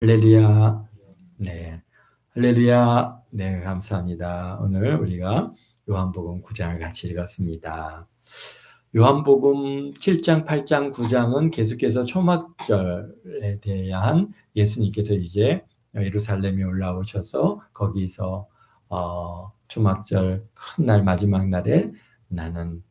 할렐루야. 네. 할렐루야. 네, 감사합니다. 오늘 우리가 요한복음 9장을 같이 읽었습니다. 요한복음 7장, 8장, 9장은 계속해서 초막절에 대한 예수님께서 이제 예루살렘에 올라오셔서 거기서 초막절 큰 날 마지막 날에 나는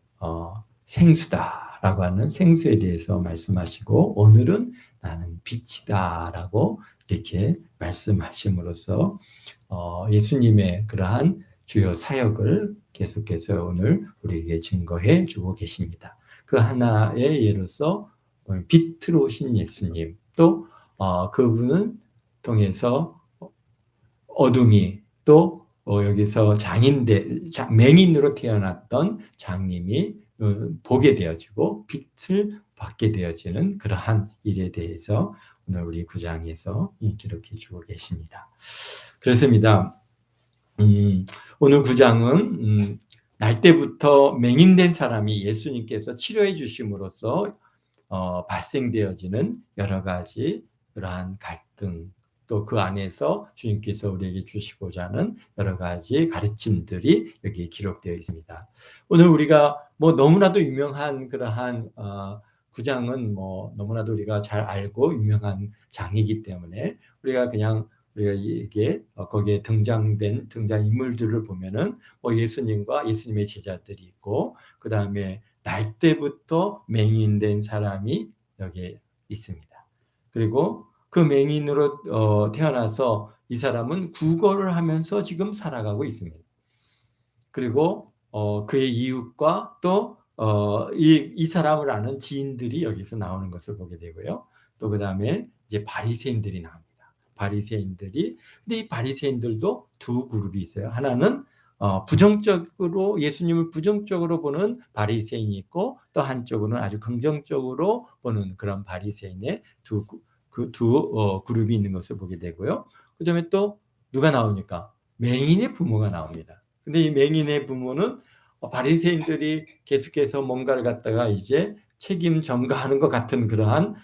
생수다라고 하는 생수에 대해서 말씀하시고, 오늘은 나는 빛이다라고 이렇게 말씀하심으로써 예수님의 그러한 주요 사역을 계속해서 오늘 우리에게 증거해 주고 계십니다. 그 하나의 예로서 빛으로 오신 예수님, 또 그분은 통해서 어둠이, 또 여기서 맹인으로 태어났던 장님이 보게 되어지고 빛을 받게 되어지는 그러한 일에 대해서 오늘 우리 9장에서 기록해 주고 계십니다. 그렇습니다. 오늘 9장은 날 때부터 맹인된 사람이 예수님께서 치료해 주심으로써 발생되어지는 여러 가지 그러한 갈등, 또 그 안에서 주님께서 우리에게 주시고자 하는 여러 가지 가르침들이 여기 기록되어 있습니다. 오늘 우리가 너무나도 유명한 그러한 9장은 너무나도 우리가 잘 알고 유명한 장이기 때문에 우리가 이게 거기에 등장된 등장인물들을 보면은 예수님과 예수님의 제자들이 있고, 그 다음에 날 때부터 맹인된 사람이 여기에 있습니다. 그리고 그 맹인으로 태어나서 이 사람은 구걸을 하면서 지금 살아가고 있습니다. 그리고 그의 이웃과 또 이 사람을 아는 지인들이 여기서 나오는 것을 보게 되고요. 또 그 다음에 이제 바리새인들이 나옵니다. 근데 이 바리새인들도 두 그룹이 있어요. 하나는 예수님을 부정적으로 보는 바리새인이 있고, 또 한쪽으로는 아주 긍정적으로 보는 그런 바리새인의 두 그룹이 있는 것을 보게 되고요. 그 다음에 또 누가 나옵니까? 맹인의 부모가 나옵니다. 근데 이 맹인의 부모는 바리새인들이 계속해서 뭔가를 갖다가 이제 책임 전가하는 것 같은 그러한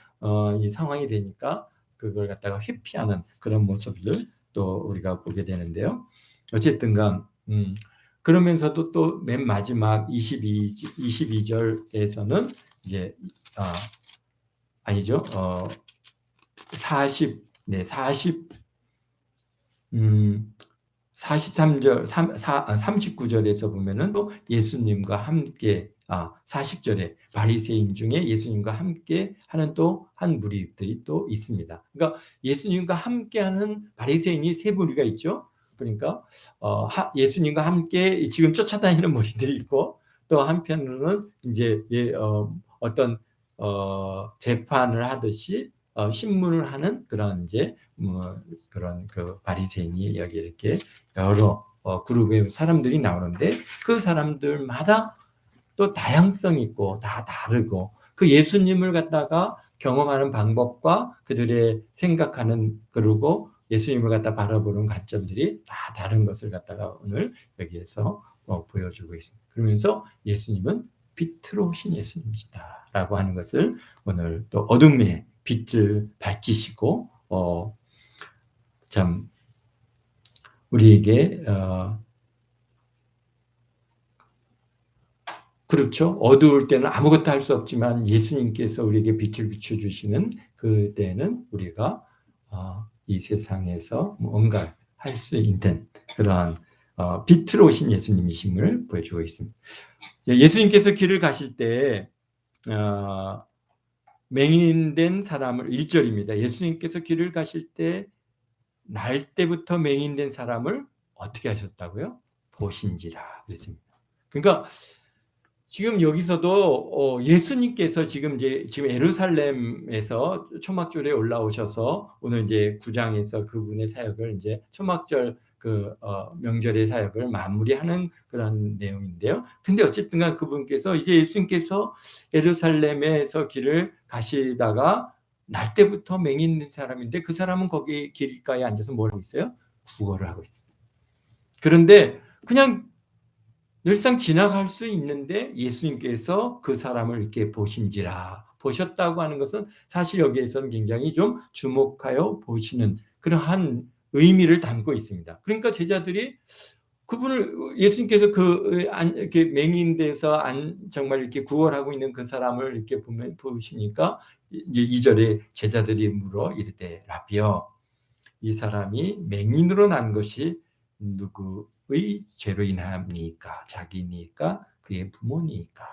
이 상황이 되니까 그걸 갖다가 회피하는 그런 모습들 또 우리가 보게 되는데요. 어쨌든간 그러면서도 또 맨 마지막 22절에서는 이제 아니죠. 43절, 39절에서 보면은 또 예수님과 함께 40절에 바리새인 중에 예수님과 함께 하는 또 한 무리들이 또 있습니다. 그러니까 예수님과 함께 하는 바리새인이 세 무리가 있죠. 그러니까 예수님과 함께 지금 쫓아다니는 무리들이 있고, 또 한편으로는 이제 어떤 재판을 하듯이 신문을 하는 그런 이제 그런 그 바리새인이 여기 이렇게 여러 그룹의 사람들이 나오는데, 그 사람들마다 또 다양성 있고 다 다르고, 그 예수님을 갖다가 경험하는 방법과 그들의 생각하는, 그리고 예수님을 갖다 바라보는 관점들이 다 다른 것을 갖다가 오늘 여기에서 보여주고 있습니다. 그러면서 예수님은 빛으로 오신 예수님이시다라고 하는 것을 오늘 또 어둠의 빛을 밝히시고 참 우리에게 그렇죠. 어두울 때는 아무것도 할 수 없지만 예수님께서 우리에게 빛을 비춰주시는 그때는 우리가 이 세상에서 뭔가 할 수 있는 그런 빛으로 오신 예수님이심을 보여주고 있습니다. 예수님께서 길을 가실 때 맹인된 사람을 1절입니다. 예수님께서 길을 가실 때 날 때부터 맹인된 사람을 어떻게 하셨다고요? 보신지라 그랬습니다. 그러니까 지금 여기서도 예수님께서 지금 예루살렘에서 초막절에 올라오셔서 오늘 이제 9장에서 그분의 사역을 이제 초막절 명절의 사역을 마무리하는 그런 내용인데요. 근데 어쨌든간 그분께서 이제 예수님께서 예루살렘에서 길을 가시다가 날 때부터 맹인된 사람인데, 그 사람은 거기 길가에 앉아서 뭘 하고 있어요? 구걸을 하고 있습니다. 그런데 그냥 늘상 지나갈 수 있는데 예수님께서 그 사람을 이렇게 보셨다고 하는 것은 사실 여기에서는 굉장히 좀 주목하여 보시는 그러한 의미를 담고 있습니다. 그러니까 제자들이 그분을 예수님께서 이렇게 맹인돼서 정말 이렇게 구걸하고 있는 그 사람을 이렇게 보시니까 이제 2절에 제자들이 물어 이르되 라비여 이 사람이 맹인으로 난 것이 누구의 죄로 인함니까? 자기니까 그의 부모니까?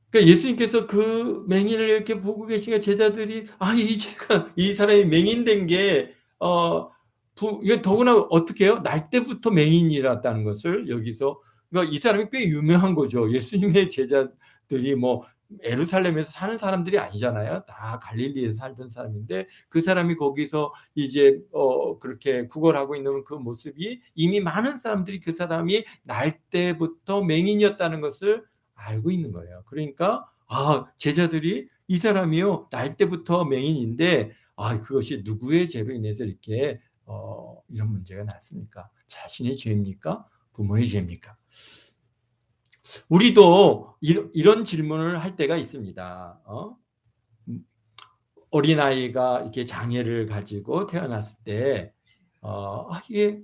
그러니까 예수님께서 그 맹인을 이렇게 보고 계시니까 제자들이 이 사람이 맹인된 게 이게 더구나 어떻게 해요? 날 때부터 맹인이랐다는 것을 여기서 그러니까 이 사람이 꽤 유명한 거죠. 예수님의 제자들이 뭐 예루살렘에서 사는 사람들이 아니잖아요. 다 갈릴리에서 살던 사람인데 그 사람이 거기서 이제 그렇게 구걸하고 있는 그 모습이 이미 많은 사람들이 그 사람이 날 때부터 맹인이었다는 것을 알고 있는 거예요. 그러니까 제자들이 이 사람이요 날 때부터 맹인인데 그것이 누구의 죄로 인해서 이렇게 이런 문제가 났습니까? 자신의 죄입니까? 부모의 죄입니까? 우리도 이런 질문을 할 때가 있습니다. 어린아이가 이렇게 장애를 가지고 태어났을 때 이게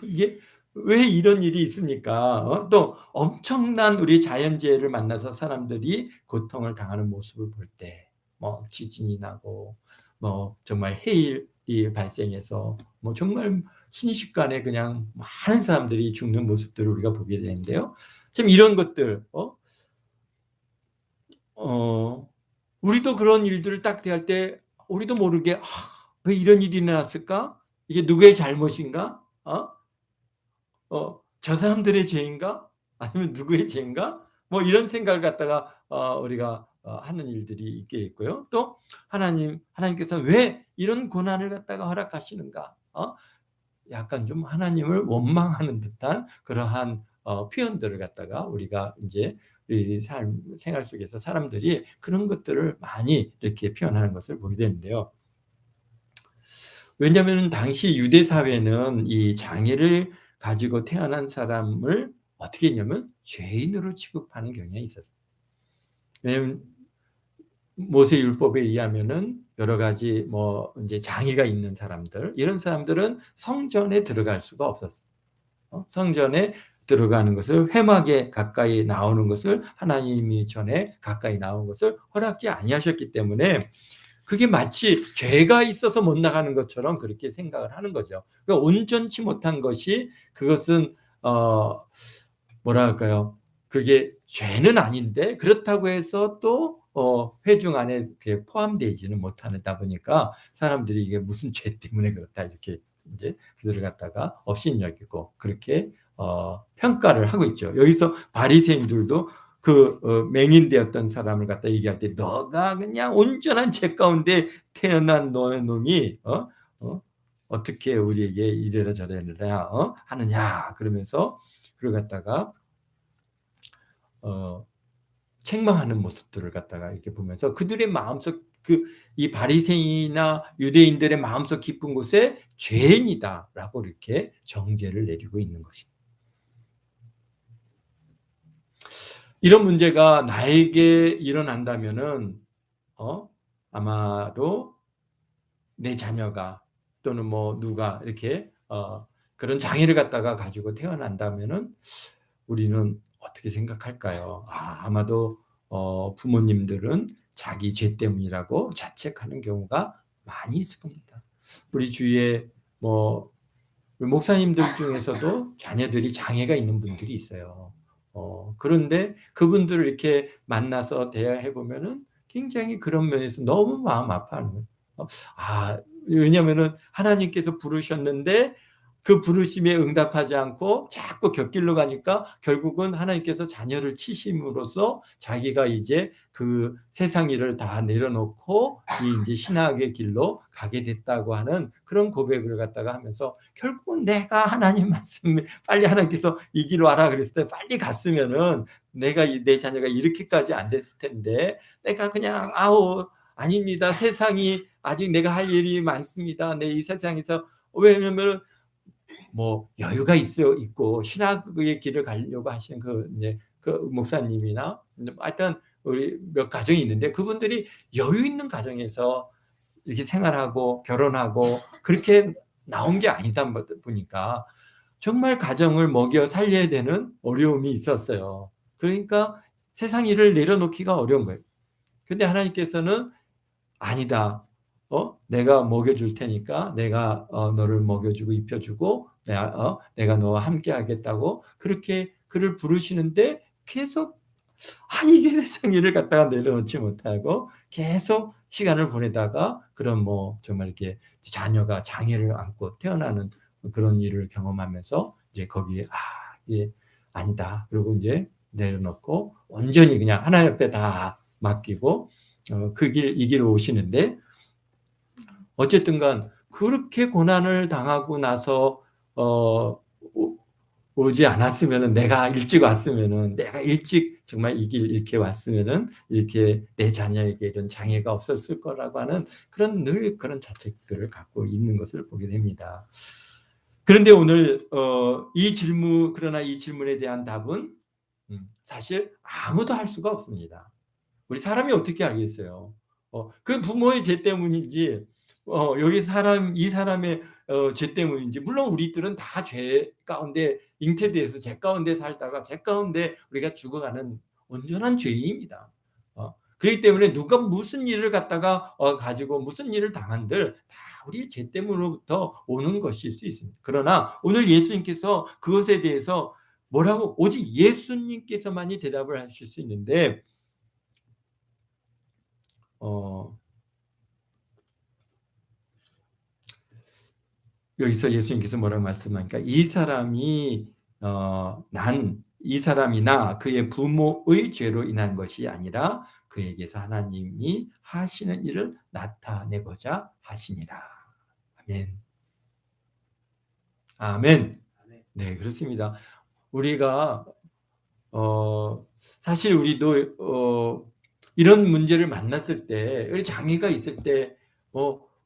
이게 왜 이런 일이 있습니까? 또 엄청난 우리 자연재해를 만나서 사람들이 고통을 당하는 모습을 볼 때 뭐 지진이 나고 뭐 정말 해일이 발생해서 뭐 정말 순식간에 그냥 많은 사람들이 죽는 모습들을 우리가 보게 되는데요. 참 이런 것들 우리도 그런 일들을 딱 대할 때 우리도 모르게 왜 이런 일이 일어났을까? 이게 누구의 잘못인가? 저 사람들의 죄인가? 아니면 누구의 죄인가? 뭐 이런 생각을 갖다가 우리가 하는 일들이 있게 있고요. 또 하나님께서 왜 이런 고난을 갖다가 허락하시는가? 약간 좀 하나님을 원망하는 듯한 그러한 표현들을 갖다가 우리가 이제 우리 생활 속에서 사람들이 그런 것들을 많이 이렇게 표현하는 것을 보게 되는데요. 왜냐하면 당시 유대 사회는 이 장애를 가지고 태어난 사람을 어떻게 했냐면 죄인으로 취급하는 경향이 있었어요. 왜냐하면 모세 율법에 의하면은 여러 가지 뭐 이제 장애가 있는 사람들 이런 사람들은 성전에 들어갈 수가 없었어요. 성전에 들어가는 것을 회막에 가까이 나오는 것을 하나님이 전에 가까이 나오는 것을 허락지 아니하셨기 때문에 그게 마치 죄가 있어서 못 나가는 것처럼 그렇게 생각을 하는 거죠. 그러니까 온전치 못한 것이 그것은 뭐랄까요? 그게 죄는 아닌데 그렇다고 해서 또 회중 안에 포함되지는 못하다 보니까 사람들이 이게 무슨 죄 때문에 그렇다 이렇게 이제 그들을 갖다가 업신여기고 그렇게 평가를 하고 있죠. 여기서 바리새인들도 맹인되었던 사람을 갖다 얘기할 때 너가 그냥 온전한 죄 가운데 태어난 너의 놈이 어떻게 우리에게 이래라 저래라 하느냐 그러면서 그걸 갖다가 책망하는 모습들을 갖다가 이렇게 보면서 그들의 마음속 이 바리새인이나 유대인들의 마음속 깊은 곳에 죄인이다라고 이렇게 정죄를 내리고 있는 것입니다. 이런 문제가 나에게 일어난다면은 아마도 내 자녀가 또는 뭐 누가 이렇게 그런 장애를 갖다가 가지고 태어난다면은 우리는 어떻게 생각할까요? 아마도 부모님들은 자기 죄 때문이라고 자책하는 경우가 많이 있을 겁니다. 우리 주위에 뭐 목사님들 중에서도 자녀들이 장애가 있는 분들이 있어요. 그런데 그분들을 이렇게 만나서 대화해 보면은 굉장히 그런 면에서 너무 마음 아파하는 거예요. 왜냐면은 하나님께서 부르셨는데 그 부르심에 응답하지 않고 자꾸 곁길로 가니까 결국은 하나님께서 자녀를 치심으로써 자기가 이제 그 세상 일을 다 내려놓고 이제 신학의 길로 가게 됐다고 하는 그런 고백을 갖다가 하면서 결국은 내가 하나님 말씀 빨리 하나님께서 이 길로 와라 그랬을 때 빨리 갔으면은 내 자녀가 이렇게까지 안 됐을 텐데 내가 그냥 아닙니다. 세상이 아직 내가 할 일이 많습니다. 이 세상에서 왜냐면 뭐 여유가 있고 신학의 길을 가려고 하시는 그 목사님이나 하여튼 우리 몇 가정이 있는데 그분들이 여유 있는 가정에서 이렇게 생활하고 결혼하고 그렇게 나온 게 아니다 보니까 정말 가정을 먹여 살려야 되는 어려움이 있었어요. 그러니까 세상 일을 내려놓기가 어려운 거예요. 근데 하나님께서는 아니다. 내가 먹여줄 테니까 내가 너를 먹여주고 입혀주고 내가 너와 함께 하겠다고 그렇게 그를 부르시는데 계속 이게 세상 일을 갖다가 내려놓지 못하고 계속 시간을 보내다가 그런 뭐 정말 이렇게 자녀가 장애를 안고 태어나는 그런 일을 경험하면서 이제 거기에 이게 아니다. 그리고 이제 내려놓고 온전히 그냥 하나님 앞에 다 맡기고 그 길, 이 길을 오시는데 어쨌든 간 그렇게 고난을 당하고 나서 오지 않았으면은 내가 일찍 왔으면은 내가 일찍 정말 이 길 이렇게 왔으면은 이렇게 내 자녀에게 이런 장애가 없었을 거라고 하는 그런 늘 그런 자책들을 갖고 있는 것을 보게 됩니다. 그런데 오늘 그러나 이 질문에 대한 답은 사실 아무도 할 수가 없습니다. 우리 사람이 어떻게 알겠어요? 그 부모의 죄 때문인지 여기 이 사람의 죄 때문인지 물론 우리들은 다 죄 가운데 잉태돼서 죄 가운데 살다가 죄 가운데 우리가 죽어가는 온전한 죄인입니다. 그렇기 때문에 누가 무슨 일을 갖다가 가지고 무슨 일을 당한들 다 우리 죄 때문으로부터 오는 것일 수 있습니다. 그러나 오늘 예수님께서 그것에 대해서 뭐라고 오직 예수님께서만이 대답을 하실 수 있는데 여기서 예수님께서 뭐라고 말씀하니까 이 사람이나 그의 부모의 죄로 인한 것이 아니라 그에게서 하나님이 하시는 일을 나타내고자 하심이라. 아멘. 아멘. 네, 그렇습니다. 우리가 사실 우리도 이런 문제를 만났을 때, 장애가 있을 때,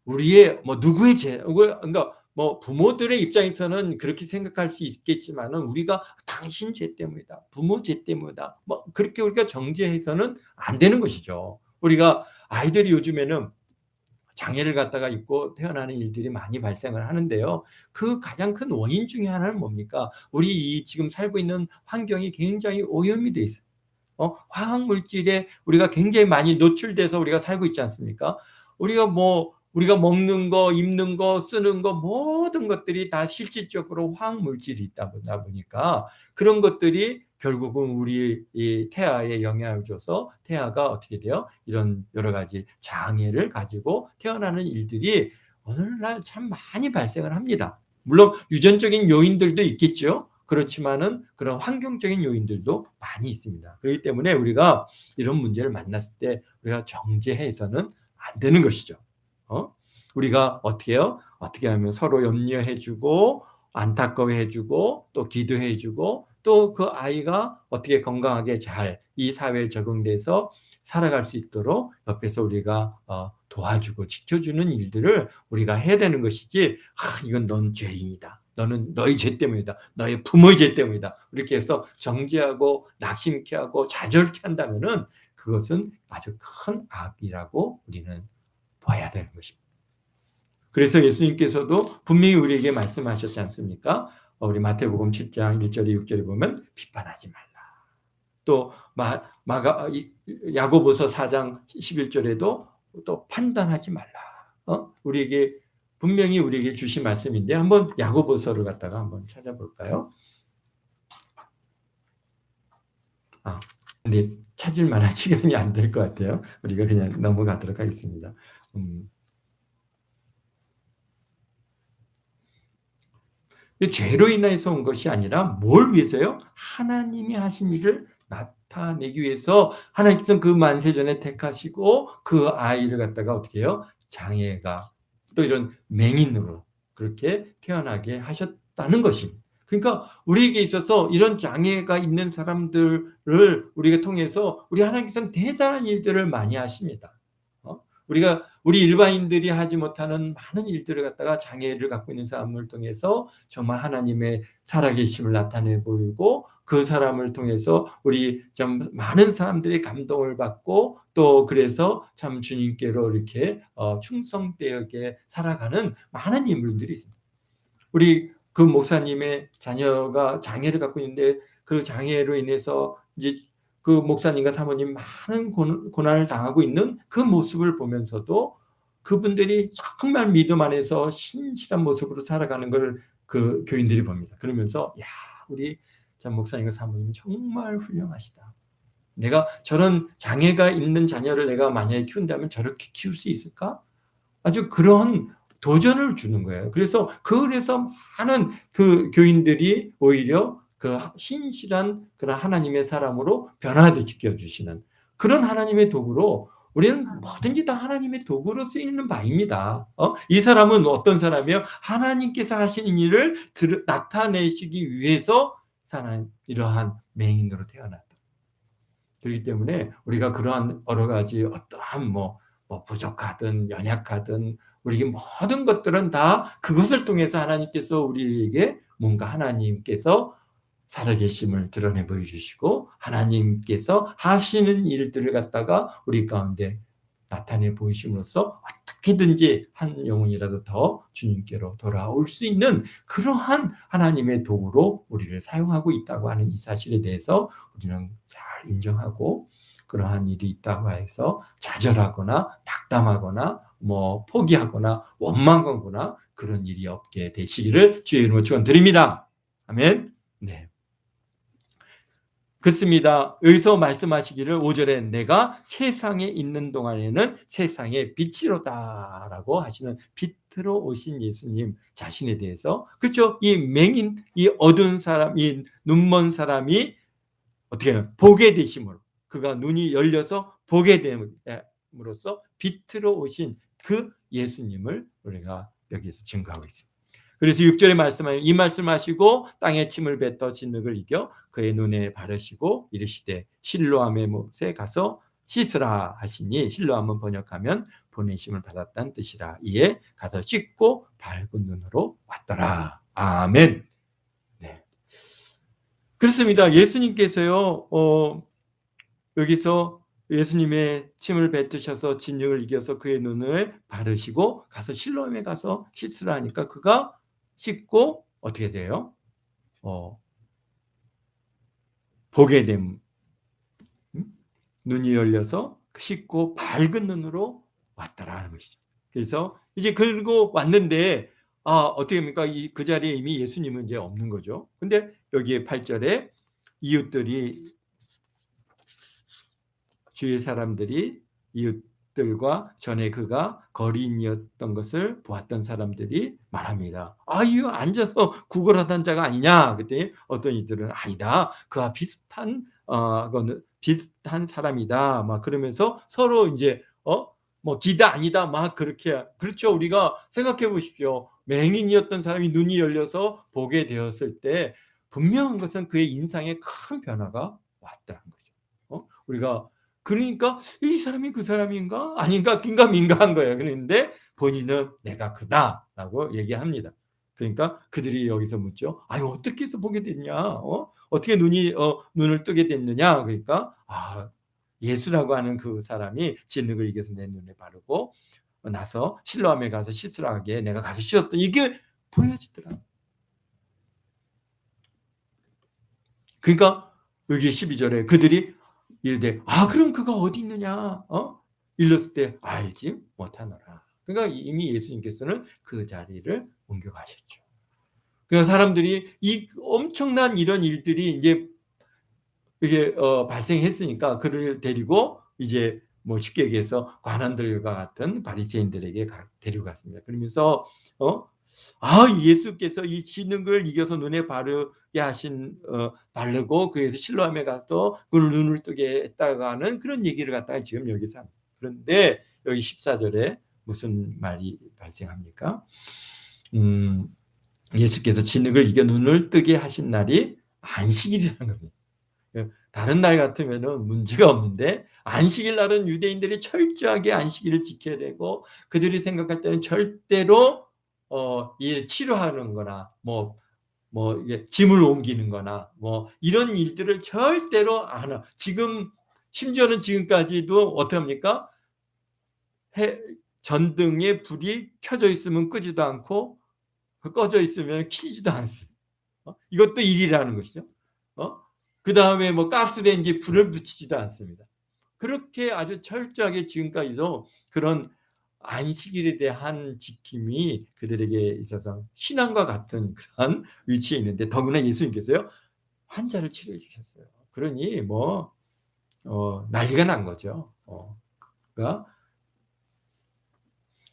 우리의 누구의 죄, 그러니까 부모들의 입장에서는 그렇게 생각할 수 있겠지만은 우리가 당신 죄 때문이다, 부모 죄 때문이다, 그렇게 우리가 정죄해서는 안 되는 것이죠. 우리가 아이들이 요즘에는 장애를 갖다가 입고 태어나는 일들이 많이 발생을 하는데요. 그 가장 큰 원인 중에 하나는 뭡니까? 우리 지금 살고 있는 환경이 굉장히 오염이 돼 있어요. 화학 물질에 우리가 굉장히 많이 노출돼서 우리가 살고 있지 않습니까? 우리가 먹는 거, 입는 거, 쓰는 거 모든 것들이 다 실질적으로 화학 물질이 있다 보니까 그런 것들이 결국은 우리 이 태아에 영향을 줘서 태아가 어떻게 돼요? 이런 여러 가지 장애를 가지고 태어나는 일들이 오늘날 참 많이 발생을 합니다. 물론 유전적인 요인들도 있겠죠. 그렇지만은 그런 환경적인 요인들도 많이 있습니다. 그렇기 때문에 우리가 이런 문제를 만났을 때 우리가 정죄해서는 안 되는 것이죠. 우리가 어떻게 해요? 어떻게 하면 서로 염려해주고 안타까워해주고 또 기도해주고 또 그 아이가 어떻게 건강하게 잘 이 사회에 적응돼서 살아갈 수 있도록 옆에서 우리가 도와주고 지켜주는 일들을 우리가 해야 되는 것이지 이건 넌 죄인이다. 너는 너의 죄 때문이다. 너의 부모의 죄 때문이다. 이렇게 해서 정죄하고 낙심케 하고 좌절케 한다면은 그것은 아주 큰 악이라고 우리는 봐야 되는 것입니다. 그래서 예수님께서도 분명히 우리에게 말씀하셨지 않습니까? 우리 마태복음 7장 1절에 6절에 보면 비판하지 말라. 또 야고보서 4장 11절에도 또 판단하지 말라. 분명히 우리에게 주신 말씀인데 한번 야고보서를 갖다가 한번 찾아볼까요? 근데 찾을 만한 시간이 안 될 것 같아요. 우리가 그냥 넘어가도록 하겠습니다. 죄로 인해서 온 것이 아니라 뭘 위해서요? 하나님이 하신 일을 나타내기 위해서 하나님께서 그 만세전에 택하시고 그 아이를 갖다가 어떻게 해요? 장애가 또 이런 맹인으로 그렇게 태어나게 하셨다는 것입니다. 그러니까 우리에게 있어서 이런 장애가 있는 사람들을 우리가 통해서 우리 하나님께서는 대단한 일들을 많이 하십니다. 우리가 우리 일반인들이 하지 못하는 많은 일들을 갖다가 장애를 갖고 있는 사람을 통해서 정말 하나님의 살아계심을 나타내 보이고 그 사람을 통해서 우리 좀 많은 사람들이 감동을 받고 또 그래서 참 주님께로 이렇게 충성되게 살아가는 많은 인물들이 있습니다. 우리 그 목사님의 자녀가 장애를 갖고 있는데 그 장애로 인해서 이제 그 목사님과 사모님 많은 고난을 당하고 있는 그 모습을 보면서도 그분들이 정말 믿음 안에서 신실한 모습으로 살아가는 걸 그 교인들이 봅니다. 그러면서 야, 우리 참 목사님과 사모님 정말 훌륭하시다. 내가 저런 장애가 있는 자녀를 내가 만약에 키운다면 저렇게 키울 수 있을까? 아주 그런 도전을 주는 거예요. 그래서 많은 그 교인들이 오히려 그 신실한 그런 하나님의 사람으로 변화시켜 주시는 그런 하나님의 도구로 우리는 뭐든지 다 하나님의 도구로 쓰이는 바입니다. 이 사람은 어떤 사람이에요? 하나님께서 하시는 일을 나타내시기 위해서 이러한 맹인으로 태어났다. 그렇기 때문에 우리가 그러한 여러 가지 어떠한 뭐 부족하든 연약하든 우리 모든 것들은 다 그것을 통해서 하나님께서 우리에게 뭔가 하나님께서 살아계심을 드러내 보여주시고 하나님께서 하시는 일들을 갖다가 우리 가운데 나타내 보이심으로써 어떻게든지 한 영혼이라도 더 주님께로 돌아올 수 있는 그러한 하나님의 도구로 우리를 사용하고 있다고 하는 이 사실에 대해서 우리는 잘 인정하고 그러한 일이 있다고 해서 좌절하거나 낙담하거나 뭐 포기하거나 원망하거나 그런 일이 없게 되시기를 주의 이름으로 축원드립니다. 아멘. 네. 그렇습니다. 여기서 말씀하시기를 5절에 내가 세상에 있는 동안에는 세상의 빛이로다 라고 하시는 빛으로 오신 예수님 자신에 대해서 그렇죠. 이 맹인, 이 어두운 사람, 이 눈먼 사람이 어떻게 해요? 보게 되심으로 그가 눈이 열려서 보게 됨으로써 빛으로 오신 그 예수님을 우리가 여기서 증거하고 있습니다. 그래서 6절에 말씀하시고 이 말씀하시고 땅에 침을 뱉어 진흙을 이겨 그의 눈에 바르시고 이르시되 실로암의 못에 가서 씻으라 하시니 실로암은 번역하면 보내심을 받았다는 뜻이라. 이에 가서 씻고 밝은 눈으로 왔더라. 아멘. 네. 그렇습니다. 예수님께서요 여기서 예수님의 침을 뱉으셔서 진흙을 이겨서 그의 눈을 바르시고 가서 실로암에 가서 씻으라 하니까 그가 씻고 어떻게 돼요? 보게 됨. 눈이 열려서 씻고 밝은 눈으로 왔다라는 것이죠. 그래서 이제 그리고 왔는데 어떻게 합니까? 그 자리에 이미 예수님은 이제 없는 거죠. 근데 여기에 8절에 이웃들이 주의 사람들이 이웃들과 전에 그가 거리인이었던 것을 보았던 사람들이 말합니다. 이거 앉아서 구걸하던 자가 아니냐? 그때 어떤 이들은 아니다. 그와 비슷한 비슷한 사람이다. 막 그러면서 서로 이제 뭐 기다 아니다. 막 그렇게 그렇죠. 우리가 생각해 보십시오. 맹인이었던 사람이 눈이 열려서 보게 되었을 때 분명한 것은 그의 인상에 큰 변화가 왔다는 거죠. 우리가 그러니까 이 사람이 그 사람인가? 아닌가? 긴가민가한 거예요. 그런데 본인은 내가 그다라고 얘기합니다. 그러니까 그들이 여기서 묻죠. 어떻게 해서 보게 됐냐? 어떻게 눈을 뜨게 됐느냐? 그러니까 예수라고 하는 그 사람이 진흙을 이겨서 내 눈에 바르고 나서 실로암에 가서 씻으라 하기에 내가 가서 씻었던 이게 보여지더라. 그러니까 여기 12절에 그들이 이르되 그럼 그가 어디 있느냐? 일렀을 때 알지 못하노라. 그러니까 이미 예수님께서는 그 자리를 옮겨가셨죠. 그러니까 사람들이 이 엄청난 이런 일들이 이제 이게 발생했으니까 그를 데리고 이제 뭐 쉽게 얘기해서 관원들과 같은 바리새인들에게 데리고 갔습니다. 그러면서 예수께서 이 진흙을 이겨서 눈에 바르게 하신 바르고 그래서 실로암에 가서 그 눈을 뜨게 했다고 하는 그런 얘기를 갖다가 지금 여기서 합니다. 그런데 여기 14절에 무슨 말이 발생합니까? 예수께서 진흙을 이겨 눈을 뜨게 하신 날이 안식일이라는 겁니다. 다른 날 같으면은 문제가 없는데 안식일 날은 유대인들이 철저하게 안식일을 지켜야 되고 그들이 생각할 때는 절대로 이 치료하는 거나 이게 짐을 옮기는 거나 이런 일들을 절대로 안 하. 지금 심지어는 지금까지도 어떻게 합니까? 해 전등에 불이 켜져 있으면 끄지도 않고 꺼져 있으면 켜지도 않습니다. 이것도 일이라는 것이죠. 그다음에 가스레인지에 불을 붙이지도 않습니다. 그렇게 아주 철저하게 지금까지도 그런 안식일에 대한 지킴이 그들에게 있어서 신앙과 같은 그런 위치에 있는데 더구나 예수님께서요 환자를 치료해 주셨어요. 그러니 난리가 난 거죠. 그러니까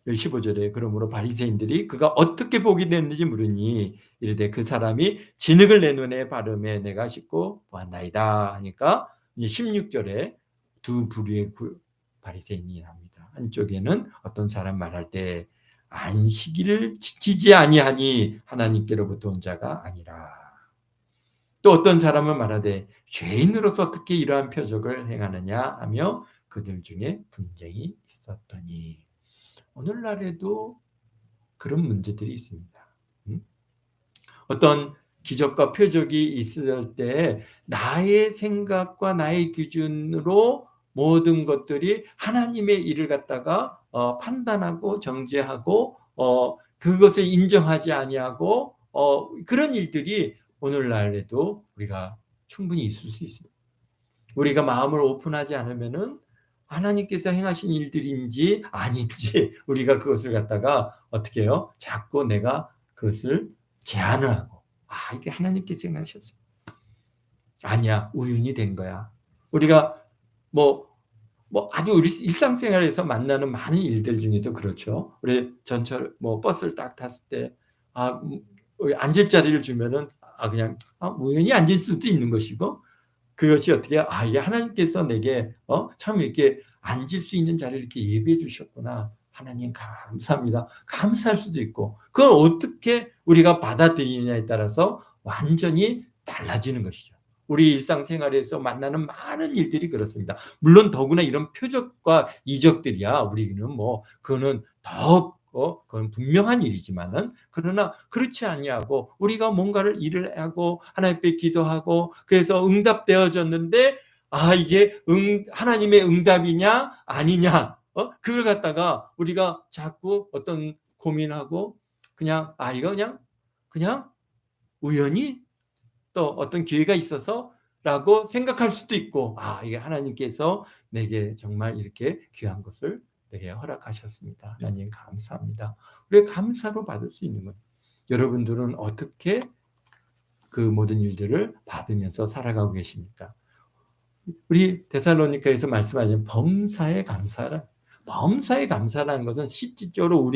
15절에 그러므로 바리새인들이 그가 어떻게 복이 됐는지 물으니 이르되 그 사람이 진흙을 내 눈에 바르매 내가 씻고 보았나이다 하니까 이제 16절에 두 부류의 바리새인이 나옵니다. 한쪽에는 어떤 사람 말할 때 안식일을 지키지 아니하니 하나님께로부터 온 자가 아니라, 또 어떤 사람은 말하되 죄인으로서 어떻게 이러한 표적을 행하느냐 하며 그들 중에 분쟁이 있었더니. 오늘날에도 그런 문제들이 있습니다. 어떤 기적과 표적이 있을 때 나의 생각과 나의 기준으로 모든 것들이 하나님의 일을 갖다가 판단하고 정죄하고 그것을 인정하지 아니하고 그런 일들이 오늘날에도 우리가 충분히 있을 수 있습니다. 우리가 마음을 오픈하지 않으면은 하나님께서 행하신 일들인지 아닌지 우리가 그것을 갖다가 어떻게 해요? 자꾸 내가 그것을 제안을 하고 이게 하나님께서 행하셨어. 아니야. 우연이 된 거야. 우리가 아주 우리 일상생활에서 만나는 많은 일들 중에도 그렇죠. 우리 전철 버스를 딱 탔을 때 앉을 자리를 주면은 그냥 우연히 앉을 수도 있는 것이고 그것이 어떻게 이게 하나님께서 내게 참 이렇게 앉을 수 있는 자리를 이렇게 예비해 주셨구나. 하나님 감사합니다. 감사할 수도 있고 그걸 어떻게 우리가 받아들이느냐에 따라서 완전히 달라지는 것이죠. 우리 일상생활에서 만나는 많은 일들이 그렇습니다. 물론 더구나 이런 표적과 이적들이야 우리는 그거는 더 그건 분명한 일이지만은 그러나 그렇지 아니하고 우리가 뭔가를 일을 하고 하나님 앞에 기도하고 그래서 응답되어졌는데 이게 하나님의 응답이냐 아니냐 그걸 갖다가 우리가 자꾸 어떤 고민하고 그냥 이거 그냥 우연히 또 어떤 기회가 있어서라고 생각할 수도 있고 이게 하나님께서 내게 정말 이렇게 귀한 것을 내게 허락하셨습니다. 하나님 감사합니다. 우리가 감사로 받을 수 있는 거예요. 여러분들은 어떻게 그 모든 일들을 받으면서 살아가고 계십니까? 우리 데살로니가에서 말씀하신 범사에 감사라는 것은 실질적으로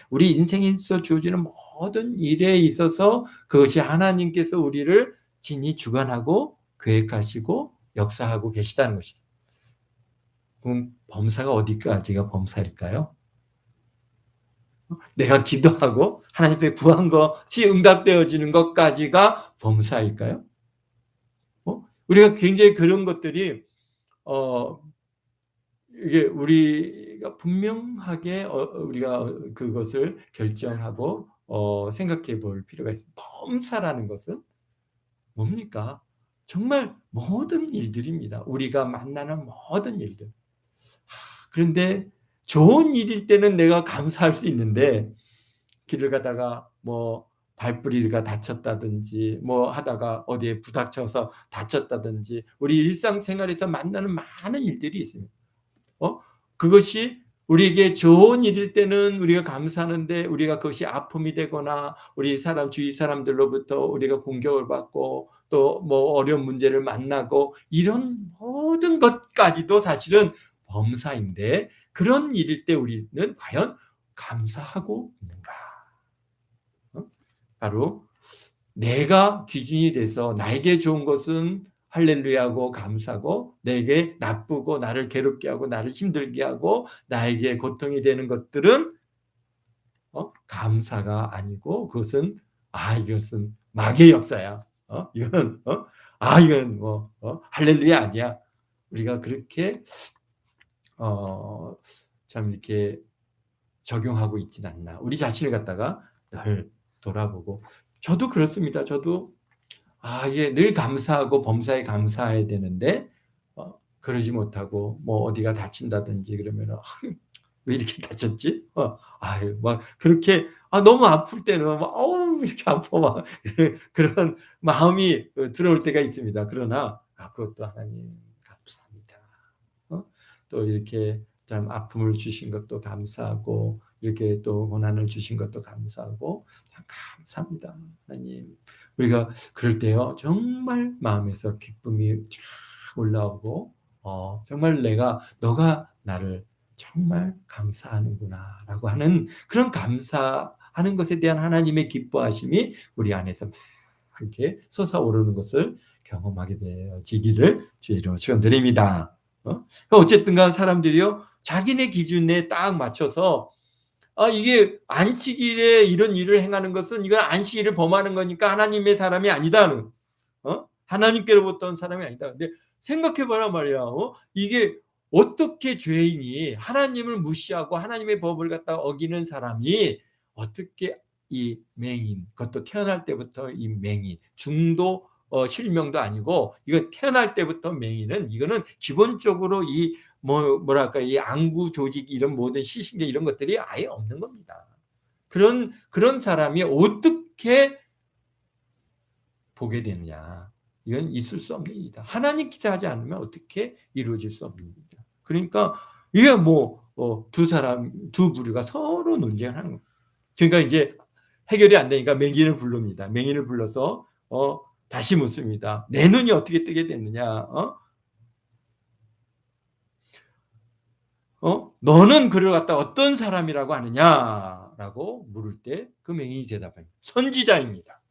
우리 인생에 있어 주어지는 모든 일에 있어서 그것이 하나님께서 우리를 진히 주관하고 계획하시고 역사하고 계시다는 것이죠. 그럼 범사가 어디까지가 범사일까요? 내가 기도하고 하나님 앞에 구한 것이 응답되어지는 것까지가 범사일까요? 우리가 굉장히 그런 것들이 이게 우리가 분명하게 우리가 그것을 결정하고 생각해 볼 필요가 있습니다. 범사라는 것은 뭡니까? 정말 모든 일들입니다. 우리가 만나는 모든 일들. 그런데 좋은 일일 때는 내가 감사할 수 있는데 길을 가다가 발뿌리가 다쳤다든지 하다가 어디에 부닥쳐서 다쳤다든지 우리 일상생활에서 만나는 많은 일들이 있습니다. 그것이 우리에게 좋은 일일 때는 우리가 감사하는데 우리가 그것이 아픔이 되거나 우리 주위 사람들로부터 우리가 공격을 받고 또 어려운 문제를 만나고 이런 모든 것까지도 사실은 범사인데 그런 일일 때 우리는 과연 감사하고 있는가? 바로 내가 기준이 돼서 나에게 좋은 것은 할렐루야하고 감사고 내게 나쁘고 나를 괴롭게 하고 나를 힘들게 하고 나에게 고통이 되는 것들은 감사가 아니고 그것은 이것은 마귀의 역사야. 이거는 아 이건 뭐 할렐루야 아니야. 우리가 그렇게 참 이렇게 적용하고 있진 않나. 우리 자신을 갖다가 늘 돌아보고 저도 그렇습니다. 저도 이게 늘 감사하고 범사에 감사해야 되는데 그러지 못하고 뭐 어디가 다친다든지 그러면은 '왜 이렇게 다쳤지?' 아유 막 그렇게 너무 아플 때는 막 '어우 왜 이렇게 아파.' 막 그런 마음이 들어올 때가 있습니다. 그러나 그것도 하나님 감사합니다. 또 이렇게 참 아픔을 주신 것도 감사하고 이렇게 또 고난을 주신 것도 감사하고 참 감사합니다. 하나님. 우리가 그럴 때요. 정말 마음에서 기쁨이 쫙 올라오고 정말 '너가 나를 정말 감사하는구나.'라고 하는 그런 감사하는 것에 대한 하나님의 기뻐하심이 우리 안에서 막 이렇게 솟아오르는 것을 경험하게 되어지기를 주의 이름으로 축원드립니다. 어쨌든 간 사람들이요. 자기네 기준에 딱 맞춰서 이게 안식일에 이런 일을 행하는 것은 이건 안식일을 범하는 거니까 하나님의 사람이 아니다는 하나님께로부터 온 사람이 아니다. 근데 생각해 봐라 말이야. 이게 어떻게 죄인이 하나님을 무시하고 하나님의 법을 갖다가 어기는 사람이 어떻게 이 맹인, 그것도 태어날 때부터 이 맹인, 중도 실명도 아니고 이거 태어날 때부터 맹인은 이거는 기본적으로 이 뭐랄까 이 안구 조직 이런 모든 시신계 이런 것들이 아예 없는 겁니다. 그런 사람이 어떻게 보게 되느냐. 이건 있을 수 없는 일이다. 하나님께서 하지 않으면 어떻게 이루어질 수 없는 일이다. 그러니까 이게 뭐 두 부류가 서로 논쟁하는 거예요. 그러니까 이제 해결이 안 되니까 맹인을 부릅니다. 맹인을 불러서 다시 묻습니다. 내 눈이 어떻게 뜨게 됐느냐? 너는 그를 갖다 어떤 사람이라고 하느냐라고 물을 때 그 맹인이 대답합니다. 선지자입니다.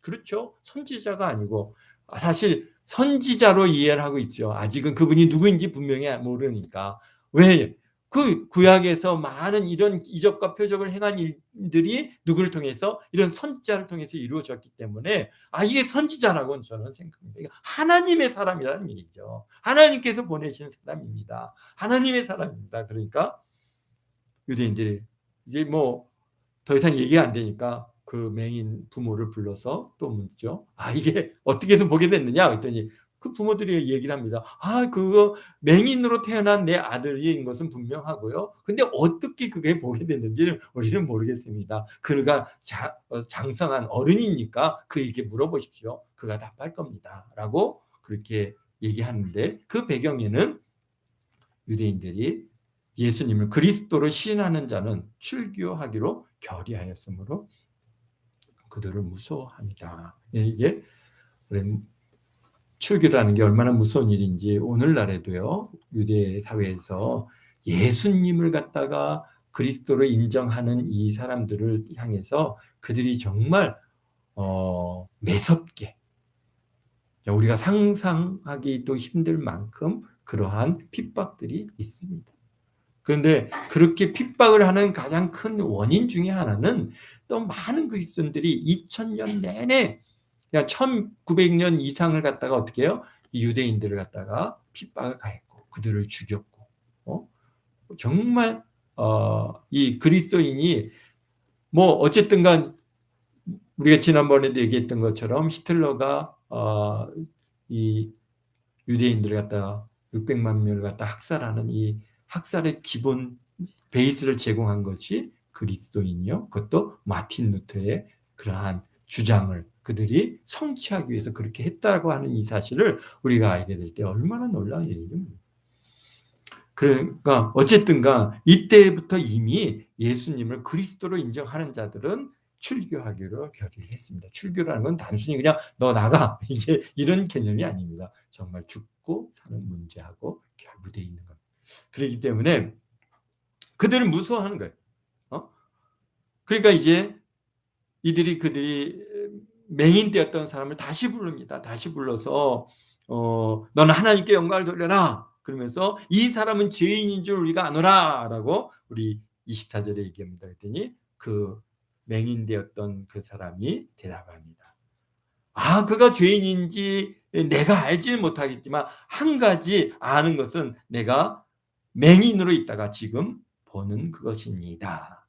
그렇죠? 선지자가 아니고 사실 선지자로 이해를 하고 있죠. 아직은 그분이 누구인지 분명히 모르니까. 왜? 그 구약에서 많은 이런 이적과 표적을 행한 일들이 누구를 통해서 이런 선지자를 통해서 이루어졌기 때문에 이게 선지자라고 저는 생각합니다. 이거 하나님의 사람이라는 얘기죠. 하나님께서 보내신 사람입니다. 하나님의 사람입니다. 그러니까 유대인들이 이제 뭐 더 이상 얘기가 안 되니까 그 맹인 부모를 불러서 또 묻죠. 이게 어떻게 해서 보게 됐느냐 그랬더니 그 부모들이 얘기를 합니다. 그거 맹인으로 태어난 내 아들인 것은 분명하고요. 근데 어떻게 그게 보게 됐는지는 우리는 모르겠습니다. 그가 장성한 어른이니까 그에게 물어보십시오. 그가 답할 겁니다. 라고 그렇게 얘기하는데 그 배경에는 유대인들이 예수님을 그리스도로 시인하는 자는 출교하기로 결의하였으므로 그들을 무서워합니다. 이게 출교라는 게 얼마나 무서운 일인지 오늘날에도요. 유대 사회에서 예수님을 갖다가 그리스도로 인정하는 이 사람들을 향해서 그들이 정말 매섭게 우리가 상상하기도 힘들 만큼 그러한 핍박들이 있습니다. 그런데 그렇게 핍박을 하는 가장 큰 원인 중에 하나는 또 많은 그리스도인들이 2000년 내내 1900년 이상을 갖다가 어떻게 해요? 이 유대인들을 갖다가 핍박을 가했고 그들을 죽였고 정말 이 그리스도인이 뭐 어쨌든 간 우리가 지난번에도 얘기했던 것처럼 히틀러가 이 유대인들을 갖다가 600만 명을 갖다 학살하는 이 학살의 기본 베이스를 제공한 것이 그리스도인이요. 그것도 마틴 루터의 그러한 주장을 그들이 성취하기 위해서 그렇게 했다고 하는 이 사실을 우리가 알게 될 때 얼마나 놀라운 일입니까? 그러니까 어쨌든가 이때부터 이미 예수님을 그리스도로 인정하는 자들은 출교하기로 결의를 했습니다. 출교라는 건 단순히 그냥 너 나가 이게 이런 개념이 아닙니다. 정말 죽고 사는 문제하고 결부되어 있는 겁니다. 그렇기 때문에 그들은 무서워하는 거예요. 그러니까 이제 그들이 맹인되었던 사람을 다시 부릅니다. 다시 불러서 너는 하나님께 영광을 돌려라. 그러면서 이 사람은 죄인인 줄 우리가 아노라 라고 우리 24절에 얘기합니다. 그랬더니 그 맹인되었던 그 사람이 대답합니다. 그가 죄인인지 내가 알지는 못하겠지만 한 가지 아는 것은 내가 맹인으로 있다가 지금 보는 그것입니다.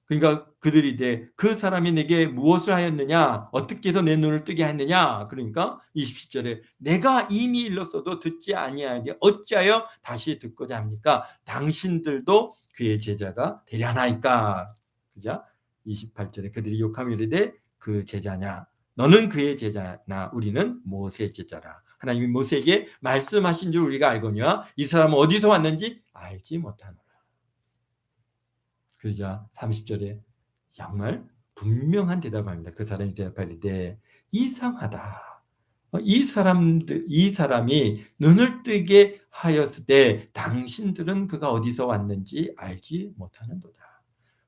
그러니까 그들이 이제 그 사람이 내게 무엇을 하였느냐? 어떻게 해서 내 눈을 뜨게 했느냐? 그러니까 27절에 내가 이미 일렀어도 듣지 아니하게 어찌하여 다시 듣고자 합니까? 당신들도 그의 제자가 되려나이까? 그죠? 28절에 그들이 욕하며 이르되 그 제자냐? 너는 그의 제자나 우리는 모세의 제자라. 하나님이 모세에게 말씀하신 줄 우리가 알거니와 이 사람은 어디서 왔는지 알지 못하노라. 그러자 30절에 정말 분명한 대답을 합니다. 그 사람이 대답하리되 이상하다. 이 사람이 눈을 뜨게 하였을 때 당신들은 그가 어디서 왔는지 알지 못하는도다.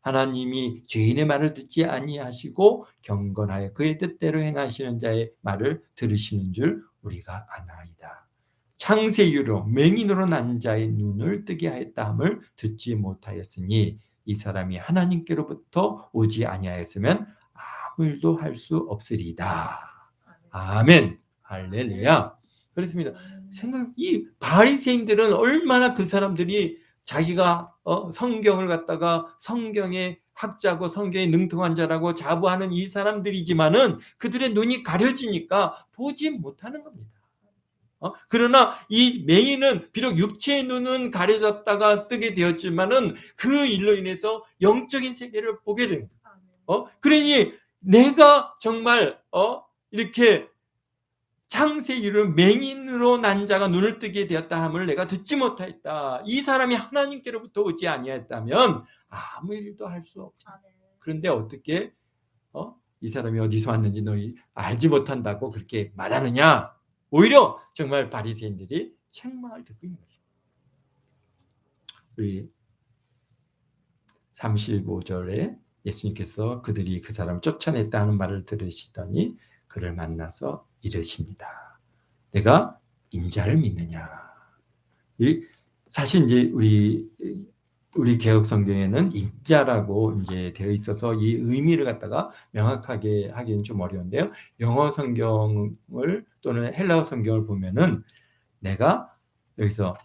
하나님이 죄인의 말을 듣지 아니하시고 경건하여 그의 뜻대로 행하시는 자의 말을 들으시는 줄 우리가 아나이다. 창세 이후로 맹인으로 난 자의 눈을 뜨게 하였다 함을 듣지 못하였으니 이 사람이 하나님께로부터 오지 아니하였으면 아무 일도 할 수 없으리이다. 아멘. 할렐루야. 그렇습니다. 이 바리새인들은 얼마나 그 사람들이 자기가 성경을 갖다가 성경의 학자고 성경에 능통한 자라고 자부하는 이 사람들이지만은 그들의 눈이 가려지니까 보지 못하는 겁니다. 그러나 이 맹인은 비록 육체의 눈은 가려졌다가 뜨게 되었지만은 그 일로 인해서 영적인 세계를 보게 됩니다. 그러니 내가 정말 이렇게 창세 이후 맹인으로 난 자가 눈을 뜨게 되었다 함을 내가 듣지 못하였다. 이 사람이 하나님께로부터 오지 아니하였다면 아무 일도 할 수 없다. 그런데 어떻게 이 사람이 어디서 왔는지 너희 알지 못한다고 그렇게 말하느냐? 오히려 정말 바리새인들이 책망을 듣고 있는 것입니다. 우리 35절에 예수님께서 그들이 그 사람을 쫓아냈다는 말을 들으시더니 그를 만나서 이르십니다. 내가 인자를 믿느냐? 사실 이제 우리 개혁 성경에는 인자라고 이제 되어 있어서 이 의미를 갖다가 명확하게 하기는 좀 어려운데요. 영어 성경을 또는 헬라어 성경을 보면은 내가 여기서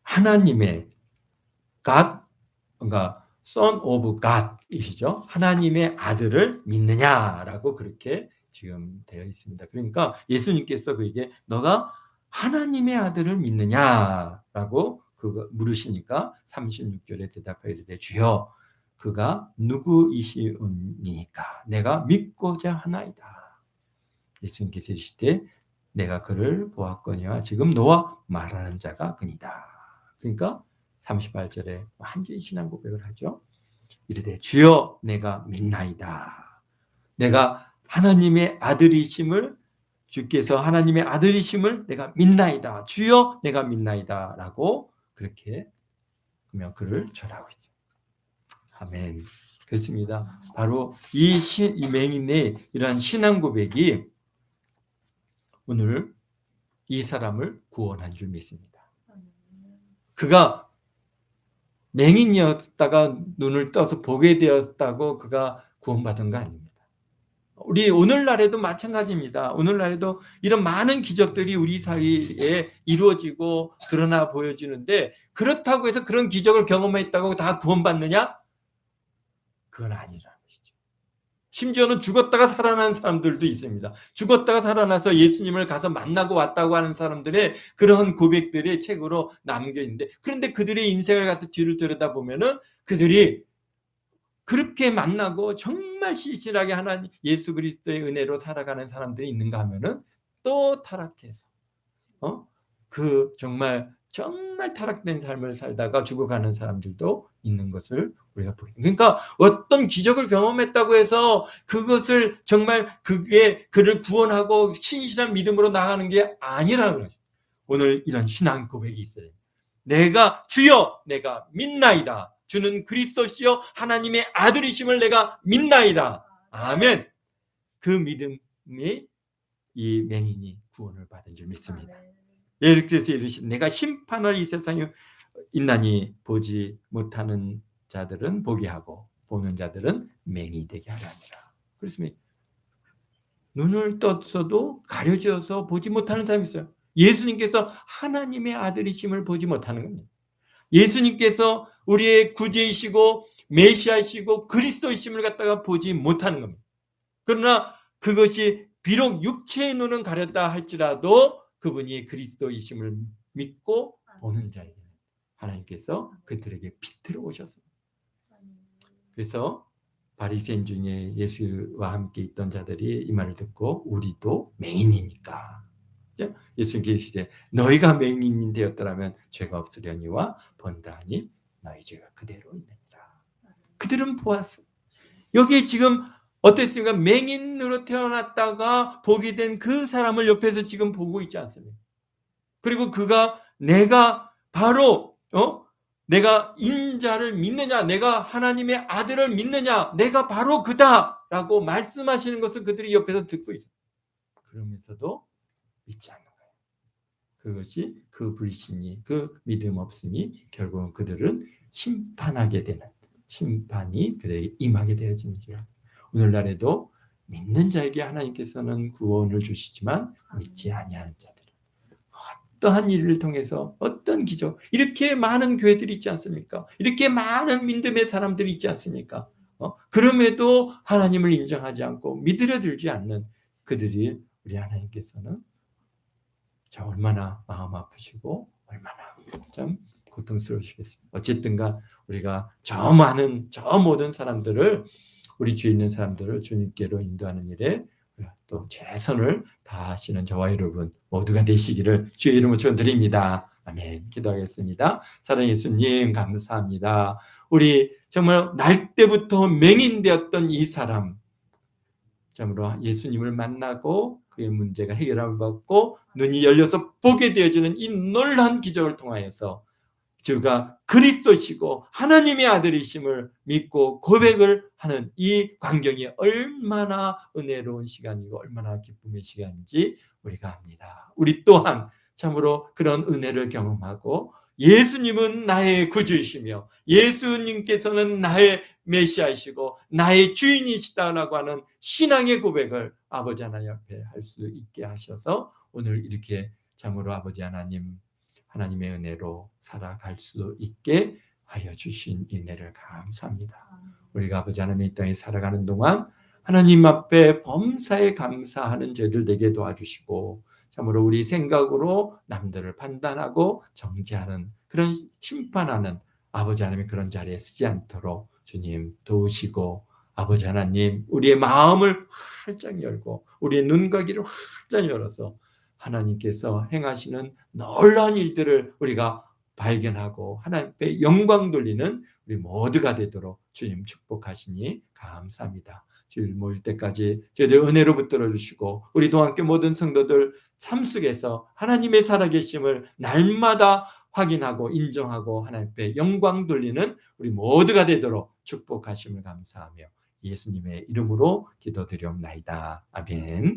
하나님의 God, 그러니까 Son of God이시죠. 하나님의 아들을 믿느냐라고 그렇게 지금 되어 있습니다. 그러니까 예수님께서 그에게 너가 하나님의 아들을 믿느냐라고 그거 물으시니까 36절에 대답하여 이르되 주여 그가 누구이시옵니까? 내가 믿고자 하나이다. 예수님께서 이르시되 내가 그를 보았거니와 지금 너와 말하는 자가 그니다. 그러니까 38절에 완전히 신앙 고백을 하죠. 이르되 주여 내가 믿나이다. 내가 하나님의 아들이심을 주께서 하나님의 아들이심을 내가 믿나이다. 주여 내가 믿나이다. 라고 그렇게 그러면 그를 절하고 있습니다. 아멘. 그렇습니다. 바로 이 맹인의 이러한 신앙 고백이 오늘 이 사람을 구원한 줄 믿습니다. 그가 맹인이었다가 눈을 떠서 보게 되었다고 그가 구원받은 거 아닙니다. 우리 오늘날에도 마찬가지입니다. 오늘날에도 이런 많은 기적들이 우리 사이에 이루어지고 드러나 보여지는데 그렇다고 해서 그런 기적을 경험했다고 다 구원받느냐? 그건 아니라는 것이죠. 심지어는 죽었다가 살아난 사람들도 있습니다. 죽었다가 살아나서 예수님을 가서 만나고 왔다고 하는 사람들의 그런 고백들이 책으로 남겨있는데 그런데 그들의 인생을 갖다 뒤를 들여다보면은 그들이 그렇게 만나고 정말 실실하게 하나님 예수 그리스도의 은혜로 살아가는 사람들이 있는가 하면은 또 타락해서 그 정말 타락된 삶을 살다가 죽어가는 사람들도 있는 것을 우리가 보게 됩니다. 그러니까 어떤 기적을 경험했다고 해서 그것을 정말 그게 그를 구원하고 신실한 믿음으로 나가는 게 아니라는 거죠. 오늘 이런 신앙 고백이 있어요. 내가 주여 내가 믿나이다. 주는 그리스도시요 하나님의 아들이심을 내가 믿나이다. 아멘. 그 믿음이 이 맹인이 구원을 받은 줄 믿습니다. 예수께서 이르시되 내가 심판을 이 세상에 있나니 보지 못하는 자들은 보게 하고 보는 자들은 맹인이 되게 하라니라. 그렇습니다. 눈을 떴어도 가려져서 보지 못하는 사람이 있어요. 예수님께서 하나님의 아들이심을 보지 못하는 겁니다. 예수님께서 우리의 구주이시고 메시아이시고 그리스도이심을 갖다가 보지 못하는 겁니다. 그러나 그것이 비록 육체의 눈은 가렸다 할지라도 그분이 그리스도이심을 믿고 보는 자에게는 하나님께서 그들에게 빛으로 오셨습니다. 그래서 바리새인 중에 예수와 함께 있던 자들이 이 말을 듣고 우리도 맹인이니까 예수님께서 이르시되 너희가 맹인이 되었더라면 죄가 없으려니와 본다하니 너희 죄가 그대로 있느니라. 그들은 보았어. 여기 지금 어땠습니까? 맹인으로 태어났다가 보게 된 그 사람을 옆에서 지금 보고 있지 않습니까? 그리고 그가 내가 바로 내가 인자를 믿느냐, 내가 하나님의 아들을 믿느냐, 내가 바로 그다라고 말씀하시는 것을 그들이 옆에서 듣고 있어요. 그러면서도 믿지 않는 거예요. 그것이 그 불신이, 그 믿음 없음이 결국은 그들은 심판하게 되는, 심판이 그들에게 임하게 되어지는 줄 알아요. 오늘날에도 믿는 자에게 하나님께서는 구원을 주시지만 믿지 아니하는 자들, 어떠한 일을 통해서 어떤 기적, 이렇게 많은 교회들이 있지 않습니까? 이렇게 많은 믿음의 사람들이 있지 않습니까? 그럼에도 하나님을 인정하지 않고 믿으려 들지 않는 그들이 우리 하나님께서는 자 얼마나 마음 아프시고 얼마나 참 고통스러우시겠습니까? 어쨌든가 우리가 저 모든 사람들을, 우리 주위에 있는 사람들을 주님께로 인도하는 일에 또 최선을 다하시는 저와 여러분 모두가 되시기를 주의 이름으로 축원드립니다. 아멘. 기도하겠습니다. 사랑하는 예수님 감사합니다. 우리 정말 날 때부터 맹인되었던 이 사람, 참으로 예수님을 만나고 그의 문제가 해결함을 받고 눈이 열려서 보게 되어지는 이 놀라운 기적을 통하여서 주가 그리스도시고 하나님의 아들이심을 믿고 고백을 하는 이 광경이 얼마나 은혜로운 시간이고 얼마나 기쁨의 시간인지 우리가 압니다. 우리 또한 참으로 그런 은혜를 경험하고 예수님은 나의 구주이시며 예수님께서는 나의 메시아이시고 나의 주인이시다라고 하는 신앙의 고백을 아버지 하나님 앞에 할 수 있게 하셔서 오늘 이렇게 참으로 아버지 하나님의 은혜로 살아갈 수 있게 하여 주신 은혜를 감사합니다. 우리가 아버지 하나님의 땅에 살아가는 동안 하나님 앞에 범사에 감사하는 저희들 되게 도와주시고 참으로 우리 생각으로 남들을 판단하고 정죄하는 그런 심판하는 아버지 하나님의 그런 자리에 쓰지 않도록 주님 도우시고 아버지 하나님 우리의 마음을 활짝 열고 우리의 눈과 귀를 활짝 열어서 하나님께서 행하시는 놀라운 일들을 우리가 발견하고 하나님 앞에 영광 돌리는 우리 모두가 되도록 주님 축복하시니 감사합니다. 주일 모일 때까지 저희들 은혜로 붙들어 주시고 우리 동안교 모든 성도들 삶 속에서 하나님의 살아계심을 날마다 확인하고 인정하고 하나님 앞에 영광 돌리는 우리 모두가 되도록 축복하심을 감사하며 예수님의 이름으로 기도드리옵나이다. 아멘.